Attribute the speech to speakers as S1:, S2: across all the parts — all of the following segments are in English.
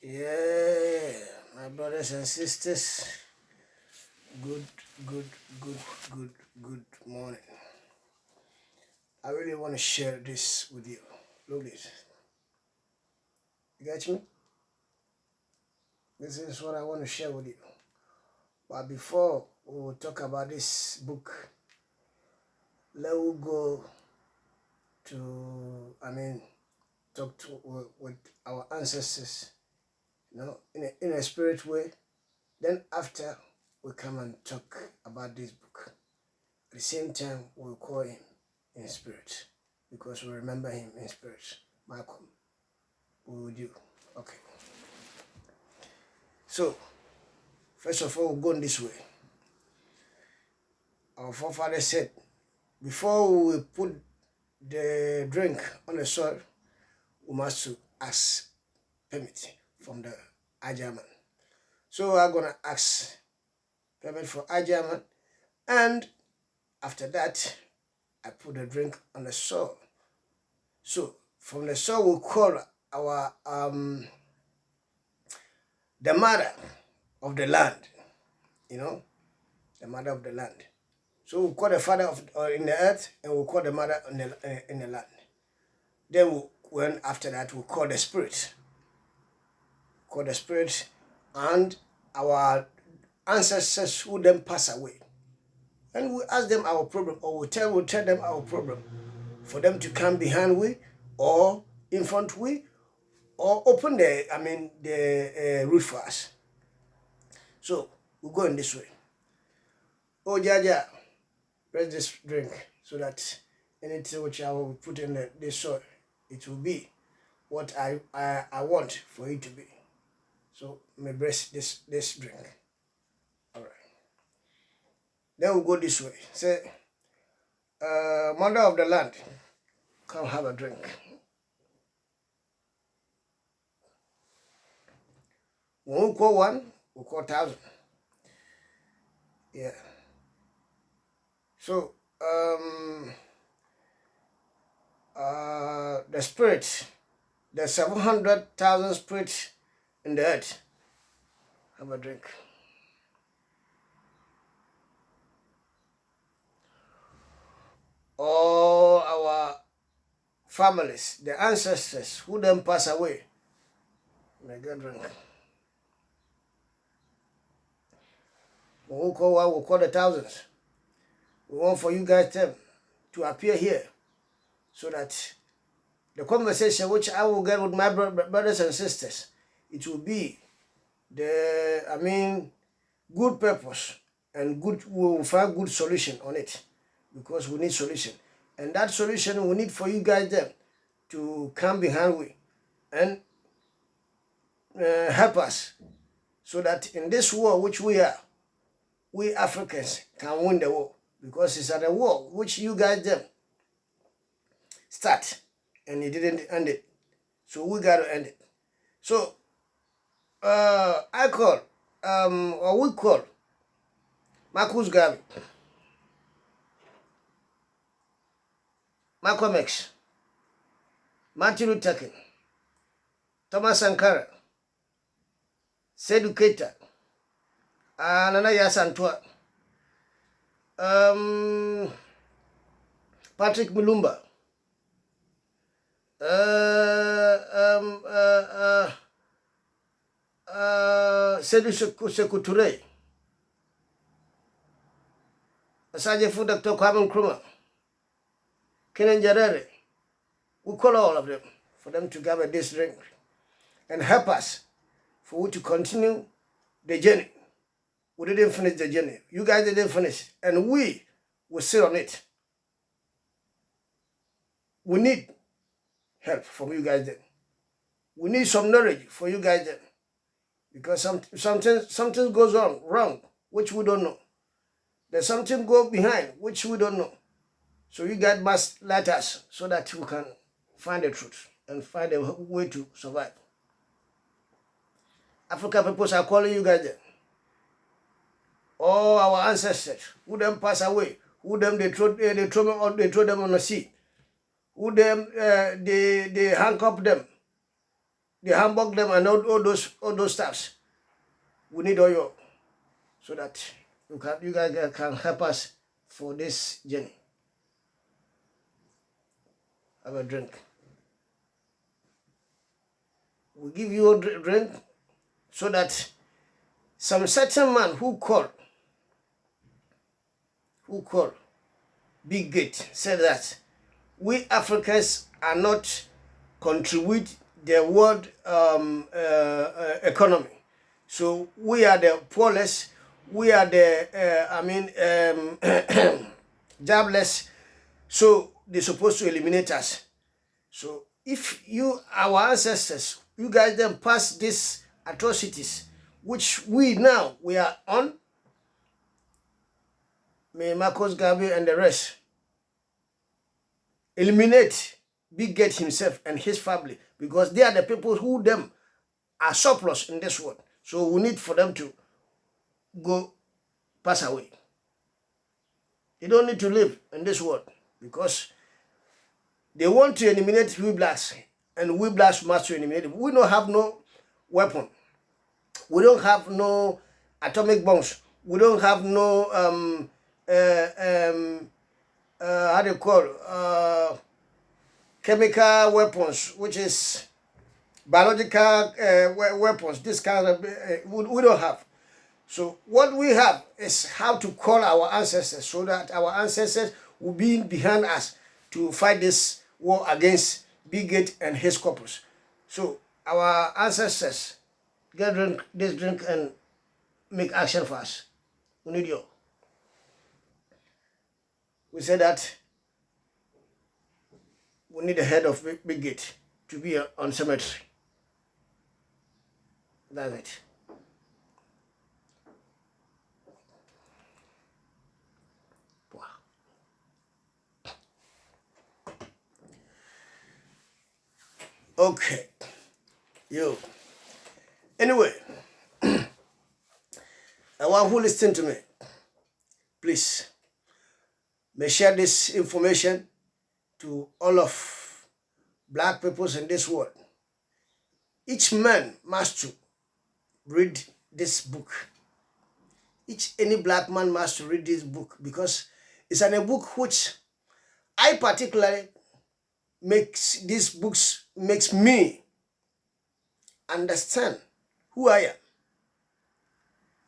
S1: Yeah, my brothers and sisters, good, good, good, good morning. I really want to share this with you. Look this. You got me? This is what I want to share with you. But before we will talk about this book, let us go to, talk to with our ancestors, in a spirit way. Then after, we come and talk about this book. At the same time, we'll call him in spirit because we remember him in spirit. Malcolm, we will do. Okay. So, first of all, we'll go in this way. Our forefather said, before we put the drink on the soil, we must ask permit from the Ajaman. So I'm going to ask permit for Ajaman, and after that, I put the drink on the soil. So from the soil, we call our the mother of the land, the mother of the land. So we call the father in the earth, and we call the mother in the land. Then when after that, we call the spirit. Call the spirit, and our ancestors who then pass away. And we ask them our problem, or we tell them our problem, for them to come behind we, or in front we, or open the route for us. So we go in this way. Oh Jaja, press this drink so that anything which I will put in this soil, it will be what I want for it to be. So may bless this drink. All right. Then we'll go this way. Say, mother of the land, come have a drink. When we call one, we call 1,000. Yeah. So, the spirit, the 700,000 spirits in the earth, have a drink. All our families, the ancestors who then pass away, may get drink. When we call one, we call the thousands. We want for you guys to appear here so that the conversation which I will get with my brothers and sisters, it will be good purpose and we will find good solution on it, because we need solution. And that solution we need for you guys to come behind we and help us, so that in this war which we are, we Africans can win the war, because it's at a war which you guys start and you didn't end it. So we got to end it. So I call, or we call Marcus Garvey, Malcolm X, Martin Luther King, Thomas Sankara, Seydou Keita, Nana Yasantua, Patrick Mulumba, Seydou Sékou Touré, Asaje Dr. Kwame Nkrumah, Kenan Jarere. We call all of them for them to gather this drink and help us for we to continue the journey. We didn't finish the journey. You guys didn't finish, and we will sit on it. We need help from you guys then. We need some knowledge for you guys then, because something goes on wrong, which we don't know. There's something go behind, which we don't know. So you guys must let us, so that we can find the truth and find a way to survive. African people are calling you guys then. All our ancestors, who them pass away, who them they throw them on the sea, who them they handcuff them, they hamburg them and all those stuffs. We need oil so that you guys can help us for this journey. Have a drink. We give you a drink so that some certain man who called Big Gate said that we Africans are not contribute the world economy. So we are the poorest, we are the, jobless, so they're supposed to eliminate us. So if our ancestors, you guys then pass these atrocities, which we are on, may Marcus Garvey and the rest eliminate Big Gate himself and his family, because they are the people who them are surplus in this world. So we need for them to go pass away. They don't need to live in this world because they want to eliminate we blacks, and we blacks must eliminate them. We don't have no weapon. We don't have no atomic bombs. We don't have no how do you call chemical weapons, which is biological weapons. This kind of we don't have. So what we have is how to call our ancestors so that our ancestors will be behind us to fight this war against Big Gate and his corpus. So our ancestors get this drink and make action for us. We need you. We said that we need the head of Big Gate to be on cemetery. That's it. Okay. You. Anyway, the one who listen to me, please, may share this information to all of black peoples in this world. Each man must to read this book. Any black man must to read this book, because it's a book which I particularly makes me understand who I am.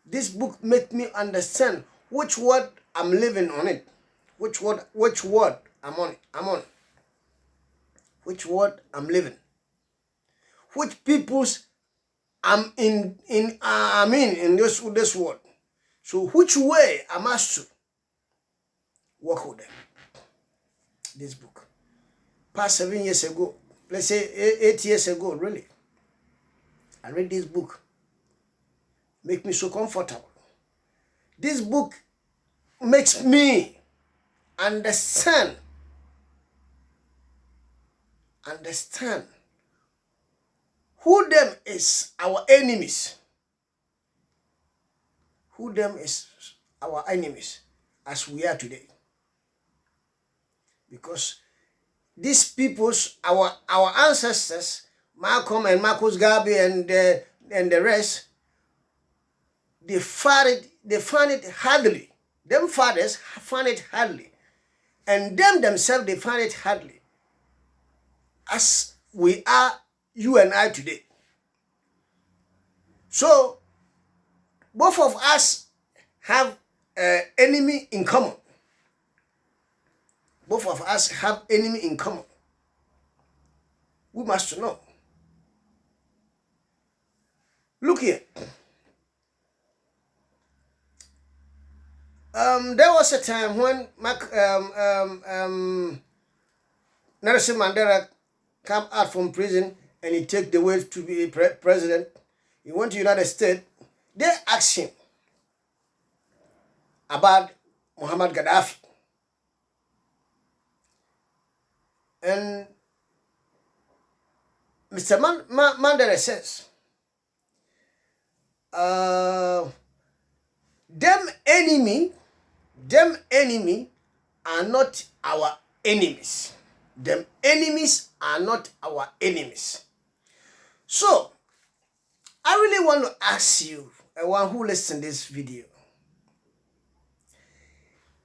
S1: This book makes me understand which word I'm living on it, which word I'm on, which word I'm living, which peoples I'm in this world. So which way I must to work with them. This book. Past 7 years ago, let's say 8 years ago, really, I read this book. Make me so comfortable. This book makes me understand who them is our enemies. Who them is our enemies as we are today. Because these peoples, our ancestors, Malcolm and Marcus Garvey and the rest, they find it hardly. Them fathers find it hardly. And them themselves, they find it hardly. As we are, you and I today. So, both of us have an enemy in common. Both of us have enemy in common. We must know. Look here. There was a time when Nelson Mandela came out from prison and he took the way to be president. He went to the United States. They asked him about Muhammad Gaddafi. And Mr. Mandela says, them enemy are not our enemies. Them enemies are not our enemies. So, I really want to ask you, the one who listens to this video,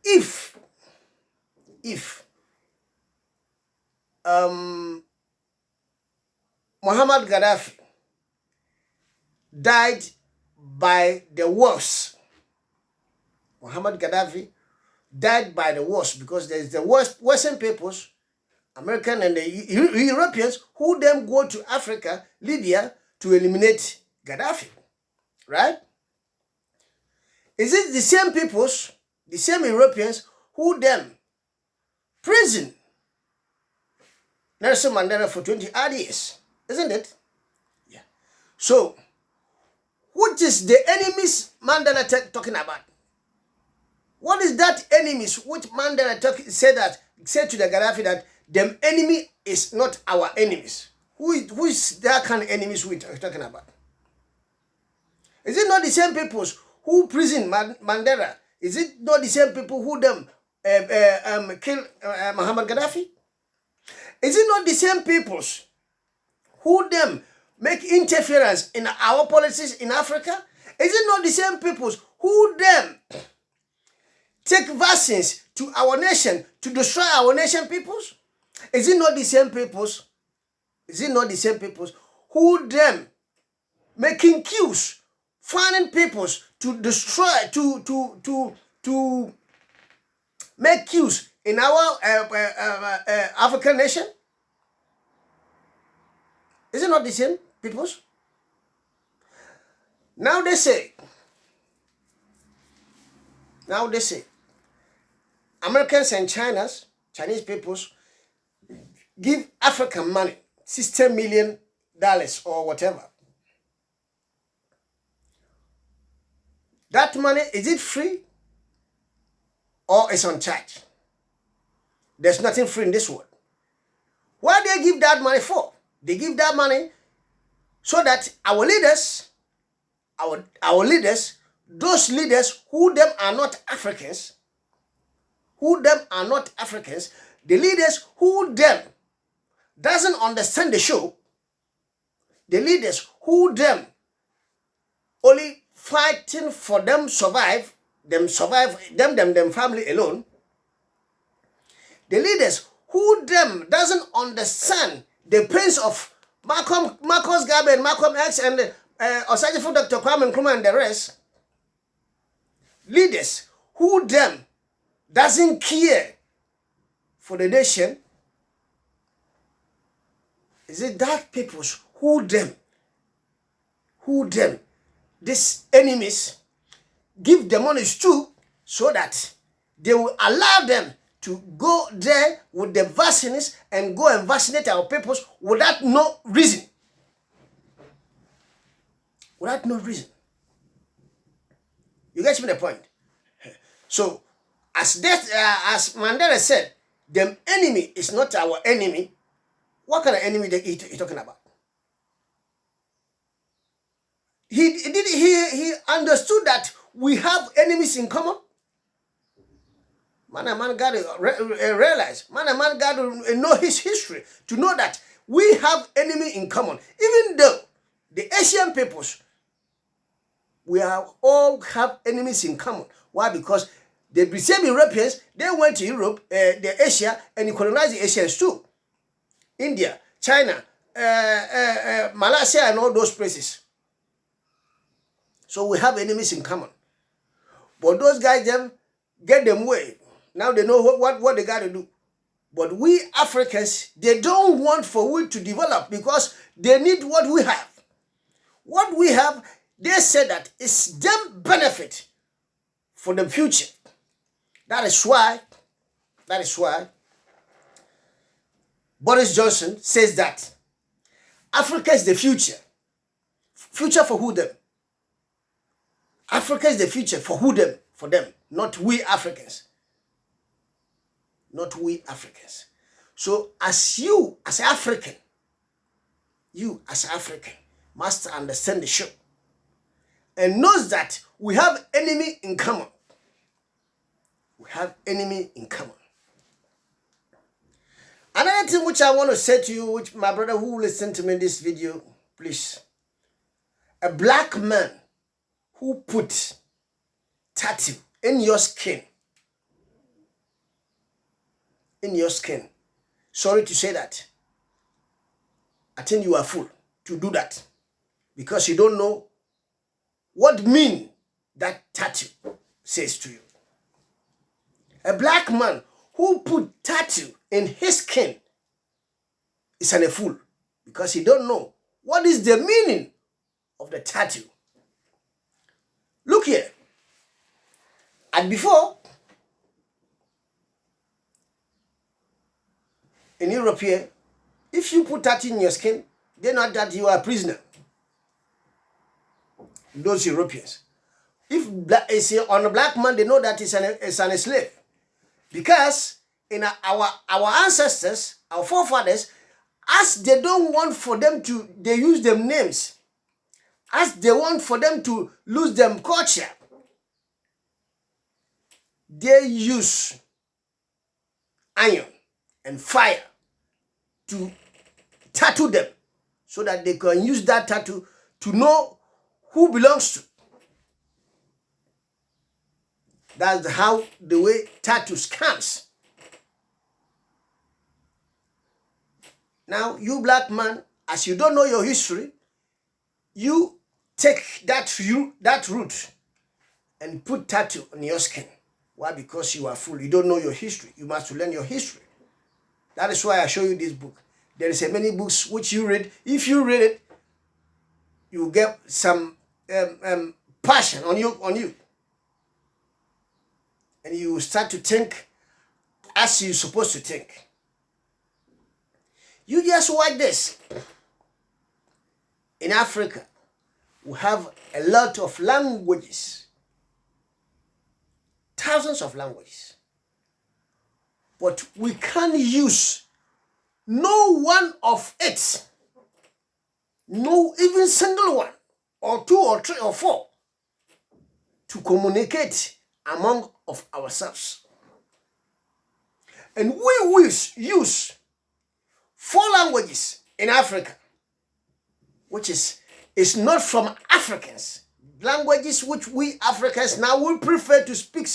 S1: if Muhammad Gaddafi died by the wars, Muhammad Gaddafi died by the wars, because there's the Western peoples, American and the Europeans, who then go to Africa, Libya, to eliminate Gaddafi, right? Is it the same peoples, the same Europeans, who then prison Nelson Mandela for 20 odd years? Isn't it? Yeah. So, what is the enemies Mandela talking about? What is that enemies which Mandela said to the Gaddafi that the enemy is not our enemies? Who is that kind of enemies we're talking about? Is it not the same peoples who prison Mandela? Is it not the same people who them kill Muhammad Gaddafi? Is it not the same peoples who them make interference in our policies in Africa? Is it not the same peoples who them take vaccines to our nation to destroy our nation peoples? Is it not the same peoples? Is it not the same peoples who them making queues, finding peoples to destroy, to make queues in our African nation? Is it not the same peoples? Now they say, Americans and Chinese peoples give African money, $60 million or whatever. That money, is it free or is on charge? There's nothing free in this world. What they give that money for? They give that money so that our leaders, those leaders who them are not Africans, the leaders who them doesn't understand the show, the leaders who them only fighting for them family alone, the leaders who them doesn't understand the pains of Marcus Garvey and Malcolm X and Osajifo Dr. Kwame Nkrumah and the rest, leaders who them doesn't care for the nation. Is it that peoples who them, these enemies give the money to, so that they will allow them to go there with the vaccines and go and vaccinate our peoples without no reason. Without no reason. You get me the point? So, as Mandela said, the enemy is not our enemy. What kind of enemy that he talking about? He understood that we have enemies in common. Man got to realize. Man got to know his history to know that we have enemy in common. Even though the Asian peoples, we all have enemies in common. Why? Because the same Europeans, they went to Europe, the Asia, and they colonized the Asians too. India, China, Malaysia, and all those places. So we have enemies in common. But those guys, them get them way. Now they know what they got to do. But we Africans, they don't want for we to develop because they need what we have. What we have, they say that it's them benefit for the future. That is why Boris Johnson says that Africa is the future. Future for who them? Africa is the future for who them? For them, not we Africans. Not we Africans. So as you, as African, must understand the show and knows that we have enemy in common. We have enemy in common. Another thing which I want to say to you, which my brother who listened to me in this video, please. A black man who put tattoo in your skin, sorry to say that, I think you are fool to do that, because you don't know what mean that tattoo says to you. A black man who put tattoo in his skin is a fool, because he don't know what is the meaning of the tattoo. Look here. And before, in Europe here, if you put tattoo in your skin, they know that you are a prisoner. Those Europeans. If it's on a black man, they know that it's an slave. Because in our ancestors, our forefathers, as they don't want for them to, they use them names. As they want for them to lose them culture, they use iron and fire to tattoo them, so that they can use that tattoo to know who belongs to. That's how the way tattoos comes. Now, you black man, as you don't know your history, you take that root and put tattoo on your skin. Why? Because you are fool. You don't know your history. You must learn your history. That is why I show you this book. There is many books which you read. If you read it, you get some passion on you. And you start to think as you're supposed to think. You just watch this. In Africa, we have a lot of languages. Thousands of languages. But we can't use no one of it. No even single one. Or two or three or four. To communicate among of ourselves. And we will use 4 languages in Africa, which is not from Africans. Languages which we Africans now will prefer to speak.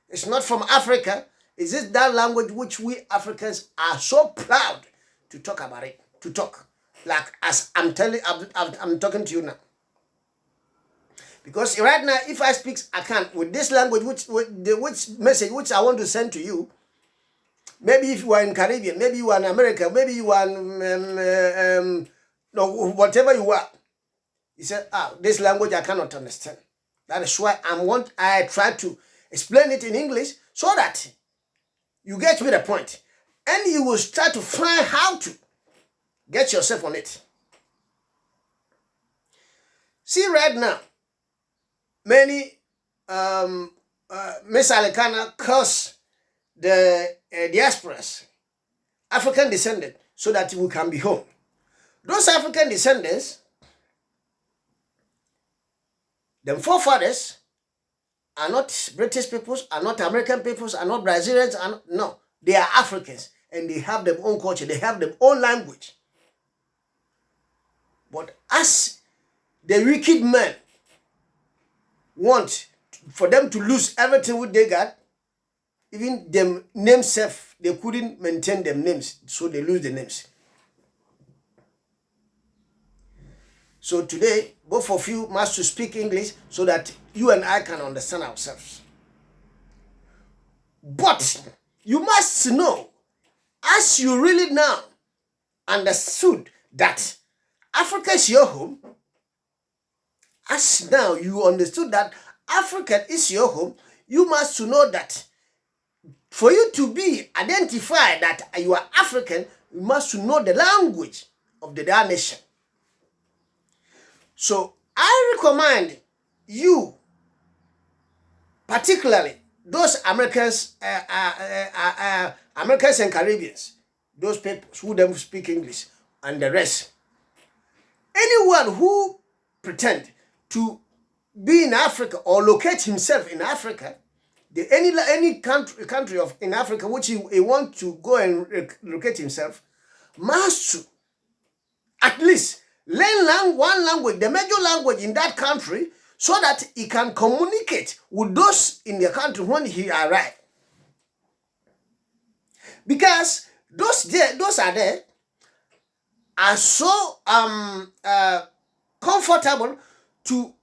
S1: It's not from Africa. Is it that language which we Africans are so proud to talk about it, to talk. Like as I'm talking to you now. Because right now, if I speak, I can't. With this language, which message which I want to send to you, maybe if you are in Caribbean, maybe you are in America, maybe you are in, whatever you are. He said, this language I cannot understand. That is why I try to explain it in English so that you get me the point. And you will start to find how to get yourself on it. See right now, many Miss Alicana curse the diasporas, African descendants, so that we can be home. Those African descendants, them forefathers, are not British peoples, are not American peoples, are not Brazilians, no, they are Africans, and they have their own culture, they have their own language. But as the wicked men want for them to lose everything what they got, even them names self, they couldn't maintain them names, so they lose the names. So today, both of you must speak English so that you and I can understand ourselves. But you must know, as you really now understood that Africa is your home, as now you understood that Africa is your home, you must know that for you to be identified that you are African, you must know the language of the nation. So I recommend you, particularly those Americans, Americans and Caribbeans, those people who don't speak English, and the rest. Anyone who pretend to be in Africa or locate himself in Africa, any country in Africa which he want to go and locate himself, must at least learn one language, the major language in that country, so that he can communicate with those in the country when he arrives. Because those are there are so comfortable to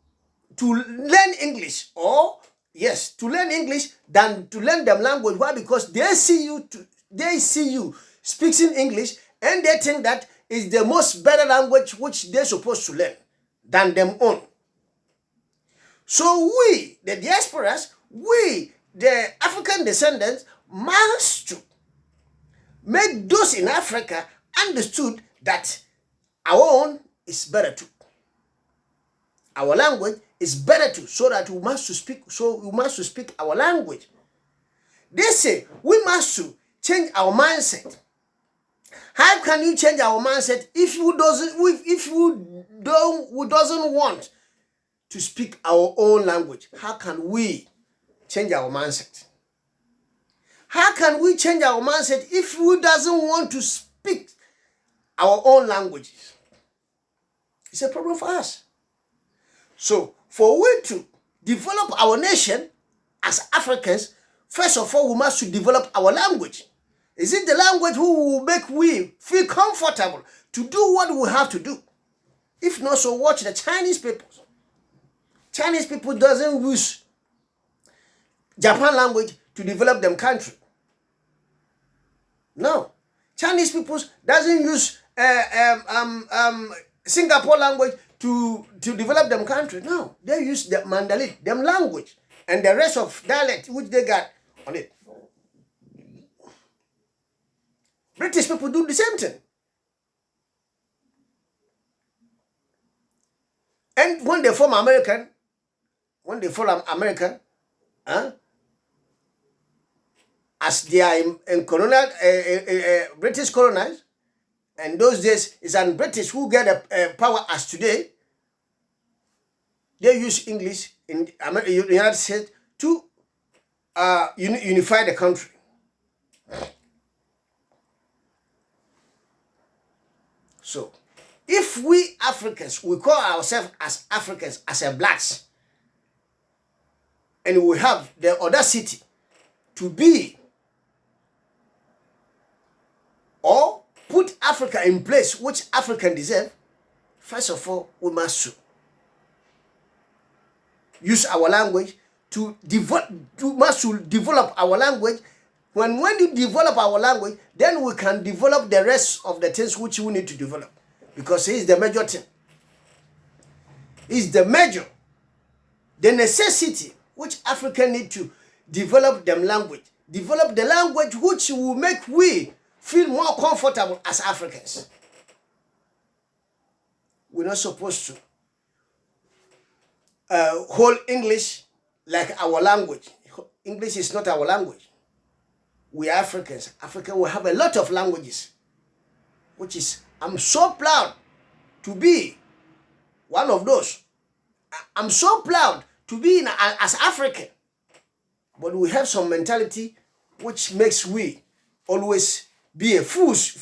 S1: learn English, or yes, to learn English than to learn them language. Why? Because they see you speaking English, and they think that is the most better language which they're supposed to learn than them own. So we, the diasporas, we, the African descendants, must make those in Africa understood that our own is better too. Our language is better too, so that we must speak our language. They say we must change our mindset. How can you change our mindset if we doesn't want to speak our own language? How can we change our mindset? How can we change our mindset if we doesn't want to speak our own languages? It's a problem for us. So, for we to develop our nation as Africans, first of all, we must develop our language. Is it the language who will make we feel comfortable to do what we have to do? If not, so watch the Chinese people. Chinese people doesn't use Japan language to develop them country. No. Chinese people doesn't use Singapore language to develop them country. No. They use the Mandali, them language, and the rest of dialect which they got on it. British people do the same thing. And when they form American, as they are in colonial, British colonized, and those days it's an British who get a power as today. They use English in the United States to unify the country. So, if we Africans, we call ourselves as Africans, as a blacks, and we have the audacity to be or put Africa in place which African deserve, first of all, we must use our language to develop our language. When you develop our language, then we can develop the rest of the things which we need to develop. Because it is the major thing. It's the necessity which Africa need to develop them language. Develop the language which will make we feel more comfortable as Africans. We're not supposed to hold English like our language. English is not our language. We are Africans. Africa will have a lot of languages, which is, I'm so proud to be one of those. I'm so proud to be as African. But we have some mentality which makes we always be a foolish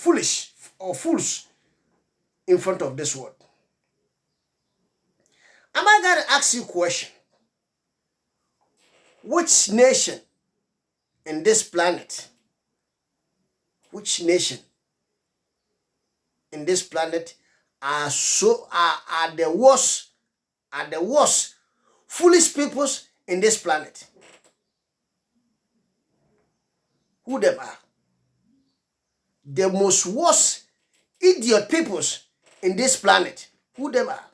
S1: in front of this world. Am I going to ask you a question? Which nation in this planet, are the worst foolish peoples in this planet? Who them are? The most worst idiot peoples in this planet. Who them are?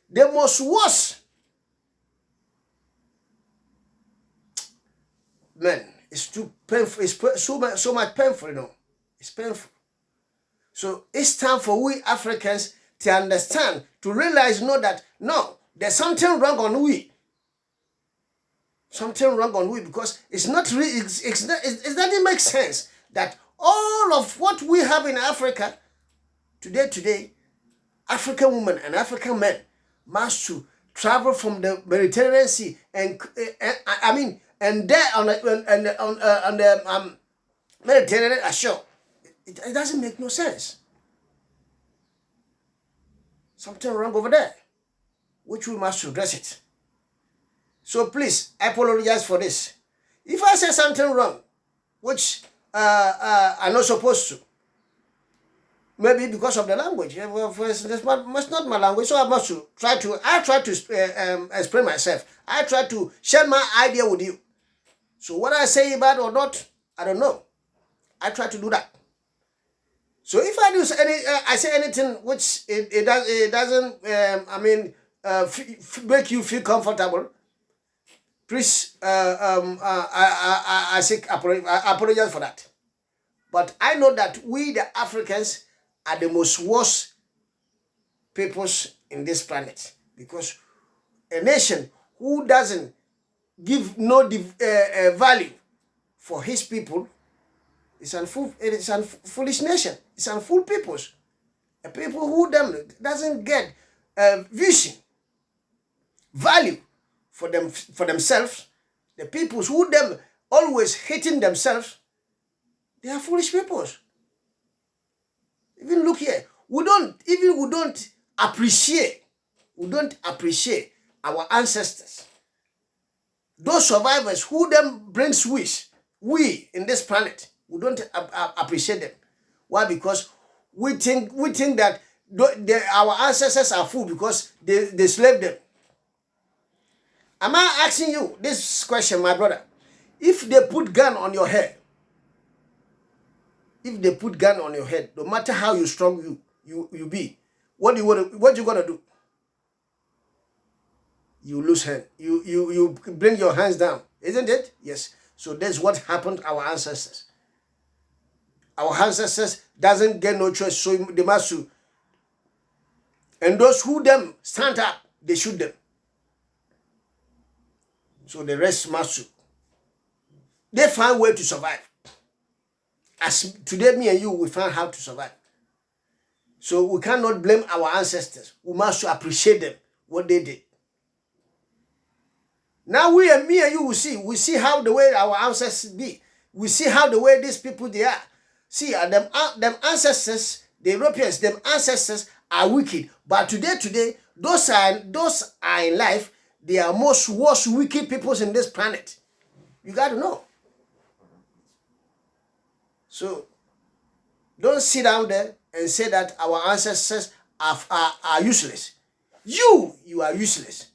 S1: The most worst. Man, it's too painful. It's so much painful, you know. It's painful. So it's time for we Africans to understand, to realize, that there's something wrong on we. Something wrong on we, because it's not really. It doesn't make sense that all of what we have in Africa today, African women and African men must to travel from the Mediterranean Sea and there on the Mediterranean shore. It doesn't make no sense. something wrong over there, which we must address it. So please, I apologize for this. If I say something wrong, which I'm not supposed to, maybe because of the language, that's not my language, so I must try to explain myself. I try to share my idea with you. So what I say bad or not, I don't know. I try to do that. So if I do I say anything which it doesn't make you feel comfortable, please I apologize for that. But I know that we the Africans are the most worst peoples in this planet, because a nation who doesn't give no value for his people is a foolish nation. It's a fool peoples. A people who doesn't get vision, value for themselves. The peoples who always hating themselves, they are foolish peoples. Even look here, we don't appreciate our ancestors, those survivors who brings we in this planet. We don't appreciate them. Why? Because we think that our ancestors are fool because they slaved them. Am I asking you this question, my brother? If they put gun on your head, no matter how you strong you be, what you gonna do? You lose hand. You bring your hands down, isn't it? Yes. So that's what happened to our ancestors. Our ancestors doesn't get no choice, so they must sue. And those who stand up, they shoot them. So the rest must sue. They find a way to survive. As today, me and you, we find how to survive. So we cannot blame our ancestors. We must appreciate them, what they did. Now me and you will see. We see how the way our ancestors be. We see how the way these people they are. See, them ancestors, the Europeans, them ancestors are wicked. But today, those are in life. They are most worst wicked peoples in this planet. You got to know. So don't sit down there and say that our ancestors are useless. You are useless.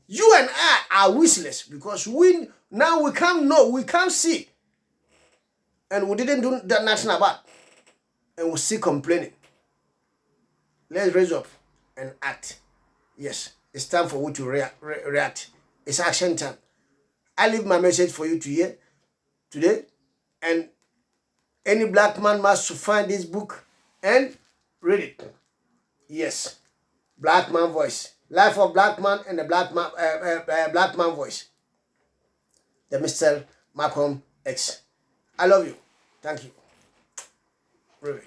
S1: You and I are useless because we can't see. And we didn't do that nothing about. And we still complaining. Let's raise up and act. Yes, it's time for you to react. It's action time. I leave my message for you to hear today. And any black man must find this book and read it. Yes, Black Man Voice. Life of Black Man and the Black Man Voice. The Mr. Malcolm X. I love you. Thank you. Really.